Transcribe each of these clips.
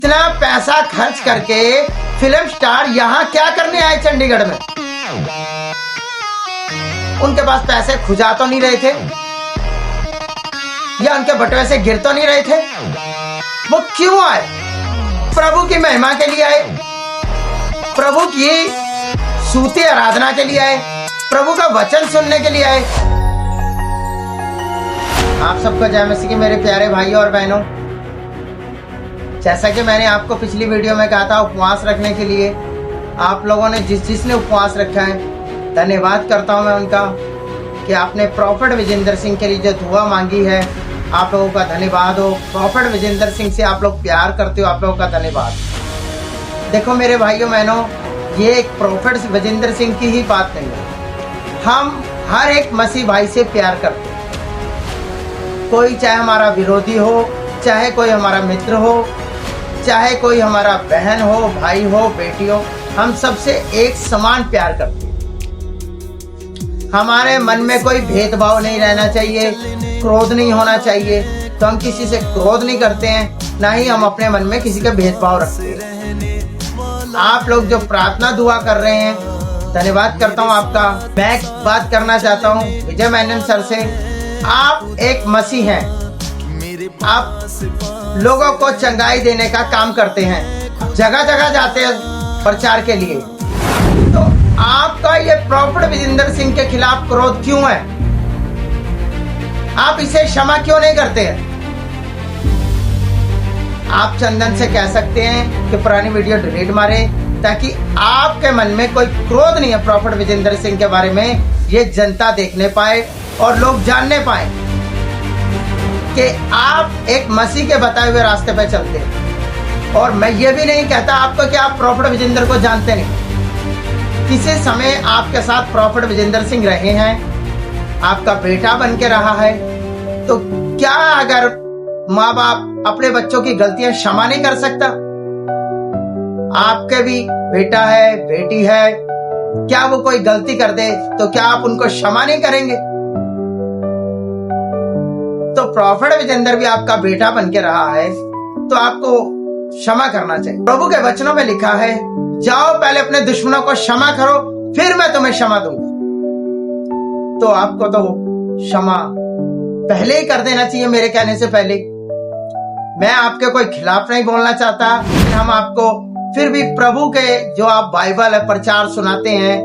इतना पैसा खर्च करके फिल्म स्टार यहाँ क्या करने आए चंडीगढ़ में? उनके पास पैसे खुजा तो नहीं रहे थे या उनके बटुए से गिर तो नहीं रहे थे? वो क्यों आए? प्रभु की महिमा के लिए आए, प्रभु की स्तुति आराधना के लिए आए, प्रभु का वचन सुनने के लिए आए। आप सबको जय मसीह की मेरे प्यारे भाइयों और बहनों। जैसा कि मैंने आपको पिछली वीडियो में कहा था, उपवास रखने के लिए आप लोगों ने जिसने उपवास रखा है, धन्यवाद करता हूं मैं उनका कि आपने प्रॉफिट विजेंद्र सिंह के लिए जो दुआ मांगी है, आप लोगों का धन्यवाद हो। प्रॉफिट विजेंद्र सिंह से आप लोग प्यार करते हो, आप लोगों का धन्यवाद। देखो मेरे भाइयों बहनों, ये एक प्रॉफिट विजेंद्र सिंह की ही बात नहीं है, हम हर एक मसीह भाई से प्यार करते हैं। कोई चाहे हमारा विरोधी हो, चाहे कोई हमारा मित्र हो, चाहे कोई हमारा बहन हो, भाई हो, बेटी हो, हम सबसे एक समान प्यार करते हैं। हमारे मन में कोई भेदभाव नहीं रहना चाहिए, क्रोध नहीं होना चाहिए। तो हम किसी से क्रोध नहीं करते हैं, ना ही हम अपने मन में किसी का भेदभाव रखते हैं। आप लोग जो प्रार्थना दुआ कर रहे हैं, धन्यवाद करता हूं आपका। मैं बात करना चाहता हूं विजय मेनन सर से। आप एक मसीह हैं, आप लोगों को चंगाई देने का काम करते हैं, जगह जगह जाते हैं प्रचार के लिए। तो आपका ये प्रॉफिट विजेंद्र सिंह के खिलाफ क्रोध क्यों है? आप इसे क्षमा क्यों नहीं करते हैं? आप चंदन से कह सकते हैं कि पुरानी वीडियो डिलीट मारे, ताकि आपके मन में कोई क्रोध नहीं है प्रॉफिट विजेंद्र सिंह के बारे में, ये जनता देखने पाए और लोग जानने पाए कि आप एक मसीह के बताए हुए रास्ते पे चलते हैं। और मैं ये भी नहीं कहता आपको कि आप प्रॉफिट विजेंद्र को जानते नहीं। किसी समय आपके साथ प्रॉफिट विजेंद्र सिंह रहे हैं, आपका बेटा बन के रहा है। तो क्या अगर माँ बाप अपने बच्चों की गलतियां क्षमा नहीं कर सकता? आपके भी बेटा है, बेटी है, क्या वो कोई गलती कर दे तो क्या आप उनको क्षमा नहीं करेंगे? तो प्रॉफिट विजेंद्र भी आपका बेटा बन के रहा है, तो आपको क्षमा करना चाहिए। प्रभु के वचनों में लिखा है, जाओ पहले अपने दुश्मनों को क्षमा करो, फिर मैं तुम्हें क्षमा दूंगा। तो आपको तो क्षमा पहले ही कर देना चाहिए मेरे कहने से पहले। मैं आपके कोई खिलाफ नहीं बोलना चाहता, लेकिन हम आपको फिर भी प्रभु के जो आप बाइबल है प्रचार सुनाते हैं,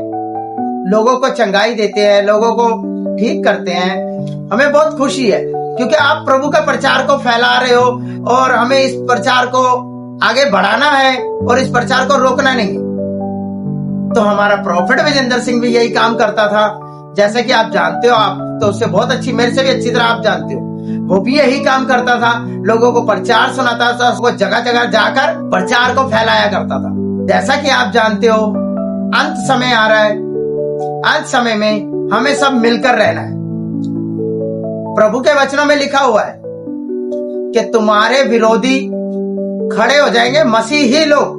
लोगों को चंगाई देते हैं, लोगों को ठीक करते हैं, हमें बहुत खुशी है, क्योंकि आप प्रभु का प्रचार को फैला रहे हो और हमें इस प्रचार को आगे बढ़ाना है और इस प्रचार को रोकना नहीं। तो हमारा प्रॉफिट विजेंद्र सिंह भी यही काम करता था, जैसे कि आप जानते हो, आप तो उससे बहुत अच्छी, मेरे से भी अच्छी तरह आप जानते हो। वो भी यही काम करता था, लोगों को प्रचार सुनाता था, उसको जगह जगह जाकर प्रचार को फैलाया करता था। जैसा कि आप जानते हो, अंत समय आ रहा है, अंत समय में हमें सब मिलकर रहना है। प्रभु के वचनों में लिखा हुआ है कि तुम्हारे विरोधी खड़े हो जाएंगे मसीही लोग।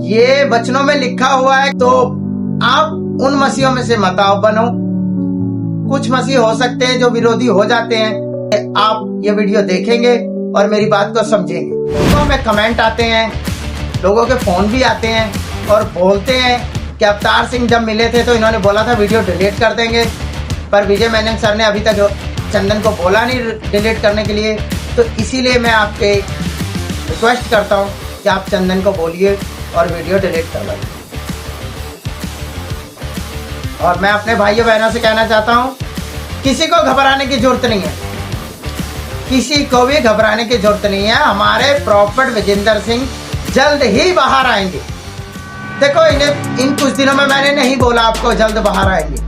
ये वचनों में लिखा हुआ है, तो आप उन मसीहों में से मत आओ बनो। कुछ मसीह हो सकते हैं जो विरोधी हो जाते हैं। आप ये वीडियो देखेंगे और मेरी बात को समझेंगे। लोगों में कमेंट आते हैं, लोगों के फोन भी आते हैं और बोलते हैं कि अवतार सिंह जब मिले थे तो इन्होंने बोला था वीडियो डिलीट कर देंगे, पर विजय मेनन सर ने अभी तक चंदन को बोला नहीं डिलीट करने के लिए। तो इसीलिए मैं आपके रिक्वेस्ट करता हूं कि आप चंदन को बोलिए और वीडियो डिलीट करवाइए। और मैं अपने भाइयों बहनों से कहना चाहता हूं, किसी को घबराने की जरूरत नहीं है, किसी को भी घबराने की जरूरत नहीं है। हमारे प्रॉफिट विजेंद्र सिंह जल्द ही बाहर आएंगे। देखो, इन कुछ दिनों में मैंने नहीं बोला आपको जल्द बाहर आएंगे,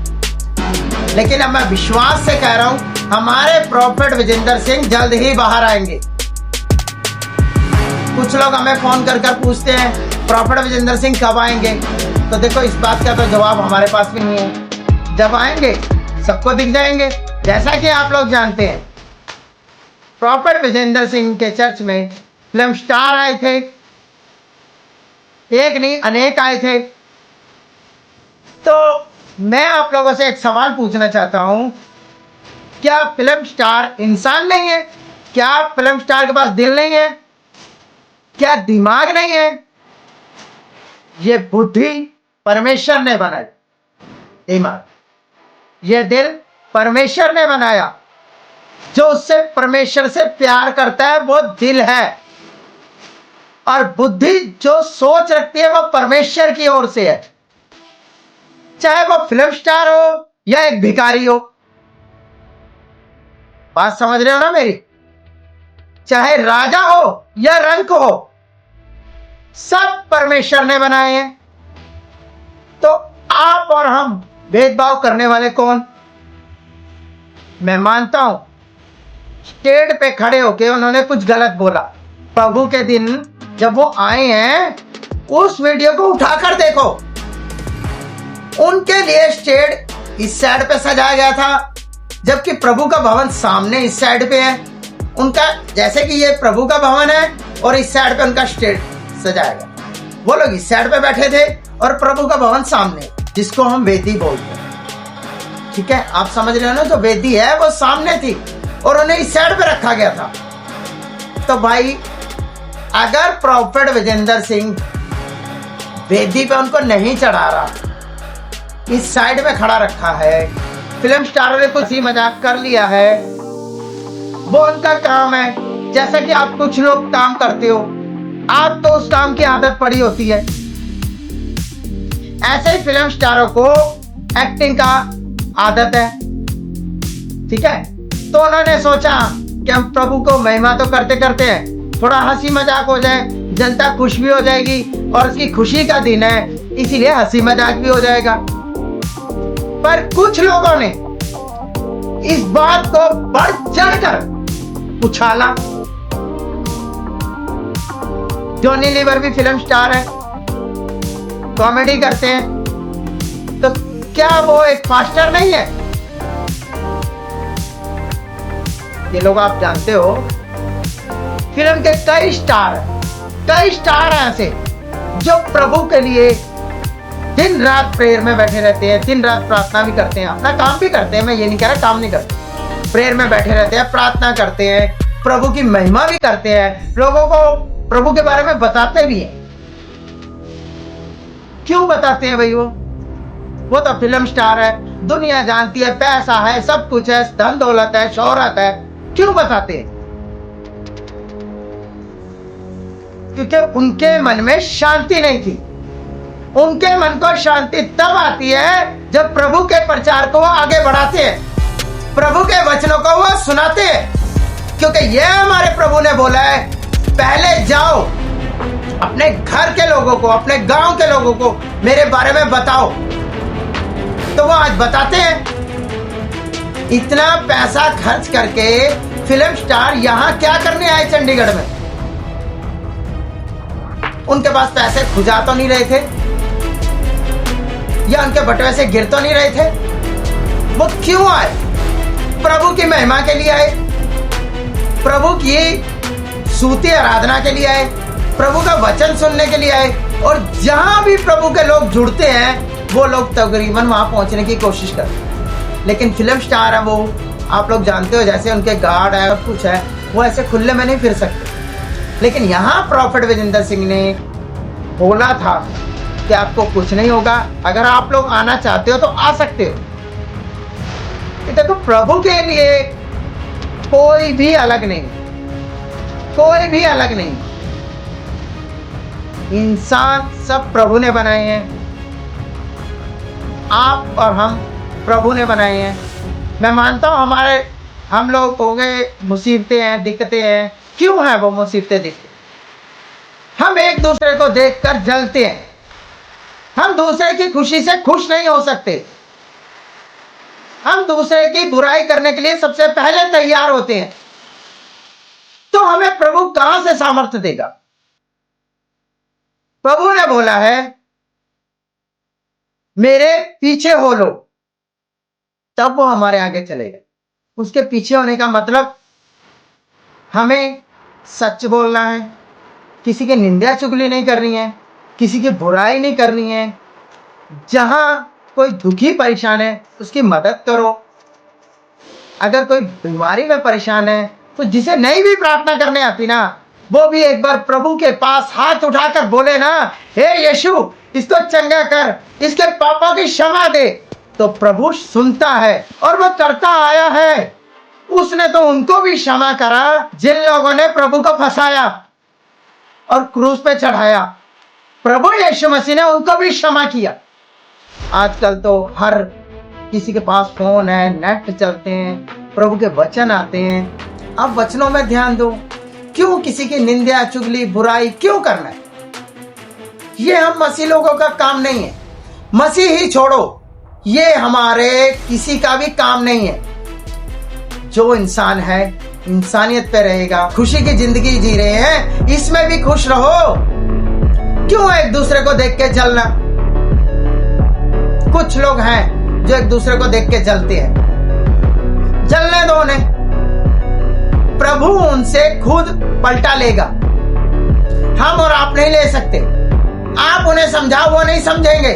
लेकिन अब मैं विश्वास से कह रहा हूं, हमारे प्रॉफिट विजेंद्र सिंह जल्द ही बाहर आएंगे। कुछ लोग हमें फोन कर कर पूछते हैं प्रॉफिट विजेंद्र सिंह कब आएंगे, तो देखो इस बात का तो जवाब हमारे पास भी नहीं है। जब आएंगे सबको दिख जाएंगे। जैसा कि आप लोग जानते हैं, प्रॉफिट विजेंद्र सिंह के चर्च में फिल्म स्टार आए थे, एक नहीं अनेक आए थे। तो मैं आप लोगों से एक सवाल पूछना चाहता हूं, क्या फिल्म स्टार इंसान नहीं है? क्या फिल्म स्टार के पास दिल नहीं है? क्या दिमाग नहीं है? ये बुद्धि परमेश्वर ने बनाई, दिमाग ये दिल परमेश्वर ने बनाया। जो उससे परमेश्वर से प्यार करता है वो दिल है, और बुद्धि जो सोच रखती है वो परमेश्वर की ओर से है। चाहे वो फिल्म स्टार हो या एक भिखारी हो, बात समझ रहे हो ना मेरी? चाहे राजा हो या रंक हो, सब परमेश्वर ने बनाए हैं। तो आप और हम भेदभाव करने वाले कौन? मैं मानता हूं स्टेज पे खड़े होके उन्होंने कुछ गलत बोला। प्रभु के दिन जब वो आए हैं, उस वीडियो को उठाकर देखो। उनके लिए स्टेज इस साइड पे सजाया गया था, जबकि प्रभु का भवन सामने इस साइड पे है। उनका जैसे कि ये प्रभु का भवन है और इस साइड पे उनका स्टेज सजाया गया। वो लोग इस साइड पे बैठे थे और प्रभु का भवन सामने, जिसको हम वेदी बोलते हैं। ठीक है, आप समझ रहे हो ना? जो वेदी है वो सामने थी और उन्हें इस साइड पे रखा गया था। तो भाई, अगर प्रॉफेट विजेंद्र सिंह वेदी पे उनको नहीं चढ़ा रहा, इस साइड में खड़ा रखा है, फिल्म स्टार ने कुछ ही मजाक कर लिया है, वो उनका काम है। जैसा कि आप कुछ लोग काम करते हो, आप तो उस काम की आदत पड़ी होती है। ऐसे ही फिल्म स्टारों को एक्टिंग का आदत है। ठीक है, तो उन्होंने सोचा कि हम प्रभु को महिमा तो करते करते हैं, थोड़ा हंसी मजाक हो जाए, जनता खुश भी हो जाएगी, और उसकी खुशी का दिन है, इसीलिए हंसी मजाक भी हो जाएगा। पर कुछ लोगों ने इस बात को बढ़ चढ़कर उछाला। जॉनी लीवर भी फिल्म स्टार है, कॉमेडी करते हैं, तो क्या वो एक पास्टर नहीं है? ये लोग आप जानते हो, फिल्म के कई स्टार हैं ऐसे जो प्रभु के लिए दिन रात प्रेयर में बैठे रहते हैं, दिन रात प्रार्थना भी करते हैं, अपना काम भी करते हैं। मैं ये नहीं कह रहा काम नहीं करते, प्रेयर में बैठे रहते हैं, प्रार्थना करते हैं, प्रभु की महिमा भी करते हैं, लोगों को प्रभु के बारे में बताते भी हैं। क्यों बताते हैं भाई? वो तो फिल्म स्टार है, दुनिया जानती है, पैसा है, सब कुछ है, धन दौलत है, शोहरत है, क्यों बताते हैं? क्योंकि उनके मन में शांति नहीं थी। उनके मन को शांति तब आती है जब प्रभु के प्रचार को वो आगे बढ़ाते हैं, प्रभु के वचनों को वो सुनाते हैं। क्योंकि ये हमारे प्रभु ने बोला है, पहले जाओ अपने घर के लोगों को, अपने गांव के लोगों को मेरे बारे में बताओ। तो वो आज बताते हैं। इतना पैसा खर्च करके फिल्म स्टार यहां क्या करने आए चंडीगढ़ में? उनके पास पैसे खुजा तो नहीं रहे थे, या उनके बटुए से गिर तो नहीं रहे थे? वो क्यों आए? प्रभु की महिमा के लिए आए, प्रभु की स्तुति आराधना के लिए आए, प्रभु का वचन सुनने के लिए आए। और जहां भी प्रभु के लोग जुड़ते हैं, वो लोग तकरीबन वहां पहुंचने की कोशिश करते हैं। लेकिन फिल्म स्टार है वो, आप लोग जानते हो, जैसे उनके गार्ड है, सब कुछ है, वो ऐसे खुले में नहीं फिर सकते। लेकिन यहाँ प्रॉफेट विजेंद्र सिंह ने बोला था कि आपको कुछ नहीं होगा, अगर आप लोग आना चाहते हो तो आ सकते हो। देखो, प्रभु के लिए कोई भी अलग नहीं, कोई भी अलग नहीं। इंसान सब प्रभु ने बनाए हैं, आप और हम प्रभु ने बनाए हैं। मैं मानता हूं हम लोग हो गए, मुसीबतें हैं, दिक्कतें हैं। क्यों है वो मुसीबतें, दिक्कतें? हम एक दूसरे को देखकर जलते हैं, हम दूसरे की खुशी से खुश नहीं हो सकते, हम दूसरे की बुराई करने के लिए सबसे पहले तैयार होते हैं। तो हमें प्रभु कहां से सामर्थ्य देगा? प्रभु ने बोला है, मेरे पीछे हो लो, तब वो हमारे आगे चलेगा। उसके पीछे होने का मतलब हमें सच बोलना है, किसी की निंदा चुगली नहीं करनी है, किसी की बुराई नहीं करनी है। जहां कोई दुखी परेशान है उसकी मदद करो, अगर कोई बीमारी में परेशान है तो जिसे नहीं भी प्रार्थना करने आती ना, वो भी एक बार प्रभु के पास हाथ उठाकर बोले ना, हे यीशु इसको चंगा कर, इसके पापों की क्षमा दे, तो प्रभु सुनता है और वो करता आया है। उसने तो उनको भी क्षमा करा जिन लोगों ने प्रभु को फंसाया और क्रूस पे चढ़ाया। प्रभु यीशु मसीह ने उनको भी क्षमा किया। आजकल तो हर किसी के पास फोन है, नेट चलते हैं, प्रभु के वचन आते हैं। अब वचनों में ध्यान दो। क्यों किसी की निंदा, चुगली, बुराई क्यों करना है? ये हम मसीह लोगों का काम नहीं है। मसीह ही छोड़ो, ये हमारे किसी का भी काम नहीं है। जो इंसान है इंसानियत पे रहेगा, खुशी की जिंदगी जी रहे हैं, इसमें भी खुश रहो। क्यों एक दूसरे को देख के जलना? कुछ लोग हैं जो एक दूसरे को देख के जलते हैं, जलने दो उन्हें, प्रभु उनसे खुद पलटा लेगा। हम और आप नहीं ले सकते। आप उन्हें समझाओ, वो नहीं समझेंगे।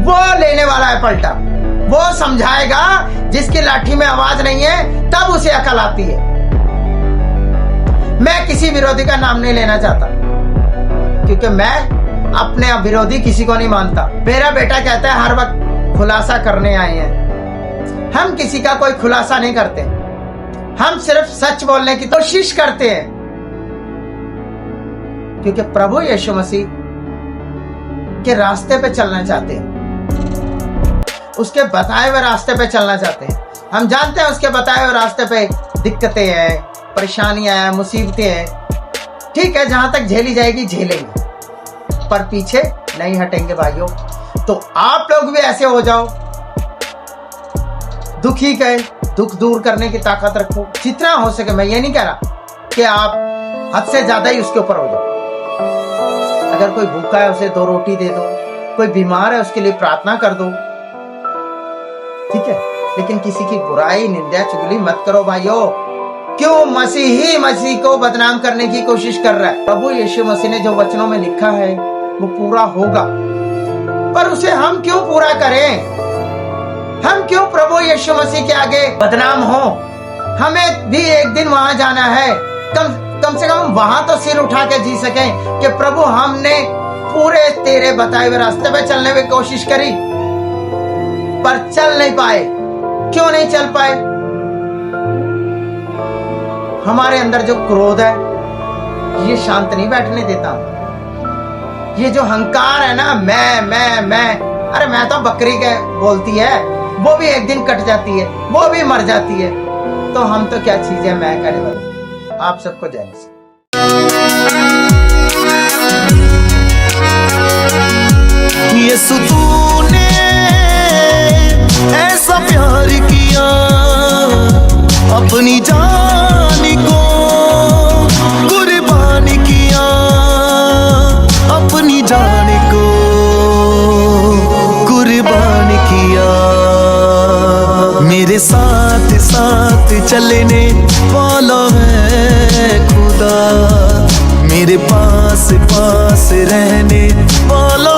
वो लेने वाला है पलटा, वो समझाएगा। जिसकी लाठी में आवाज नहीं है तब उसे अकल आती है। मैं किसी विरोधी का नाम नहीं लेना चाहता, क्योंकि मैं अपने विरोधी किसी को नहीं मानता। मेरा बेटा कहता है हर वक्त खुलासा करने आए हैं। हम किसी का कोई खुलासा नहीं करते, हम सिर्फ सच बोलने की कोशिश करते हैं, क्योंकि प्रभु यीशु मसीह के रास्ते पे चलना चाहते हैं, उसके बताए हुए रास्ते पे चलना चाहते हैं। हम जानते हैं उसके बताए हुए रास्ते पे दिक्कतें हैं, परेशानियां हैं, मुसीबतें हैं। ठीक है, जहां तक झेली जाएगी झेलेंगे, पर पीछे नहीं हटेंगे भाइयों। तो आप लोग भी ऐसे हो जाओ, दुखी के दुख दूर करने की ताकत रखो जितना हो सके। मैं ये नहीं कह रहा कि आप हद से ज्यादा ही उसके ऊपर हो जाओ। अगर कोई भूखा है उसे 2 रोटी दे दो, कोई बीमार है उसके लिए प्रार्थना कर दो, ठीक है, लेकिन किसी की बुराई, निंदा, चुगली मत करो भाइयों। क्यों? मसीह ही मसीह को बदनाम करने की कोशिश कर रहा है। प्रभु यीशु मसीह ने जो वचनों में लिखा है वो पूरा होगा, पर उसे हम क्यों पूरा करें? हम क्यों प्रभु यीशु मसीह के आगे बदनाम हो? हमें भी एक दिन वहां जाना है। कम से कम वहां तो सिर उठा के जी सकें कि प्रभु हमने पूरे तेरे बताए हुए रास्ते पे चलने की कोशिश करी, पर चल नहीं पाए। क्यों नहीं चल पाए? हमारे अंदर जो क्रोध है ये शांत नहीं बैठने देता। ये जो हंकार है ना, मैं, अरे मैं तो बकरी के बोलती है, वो भी एक दिन कट जाती है, वो भी मर जाती है। तो हम तो क्या चीज है मैं कहने वाले। आप सबको जय मसीह। यीशु तूने ऐसा प्यार किया, अपनी जान को कुर्बान किया, अपनी जान को कुर्बान किया। मेरे साथ साथ चलने वाला है खुदा, मेरे पास पास रहने वाला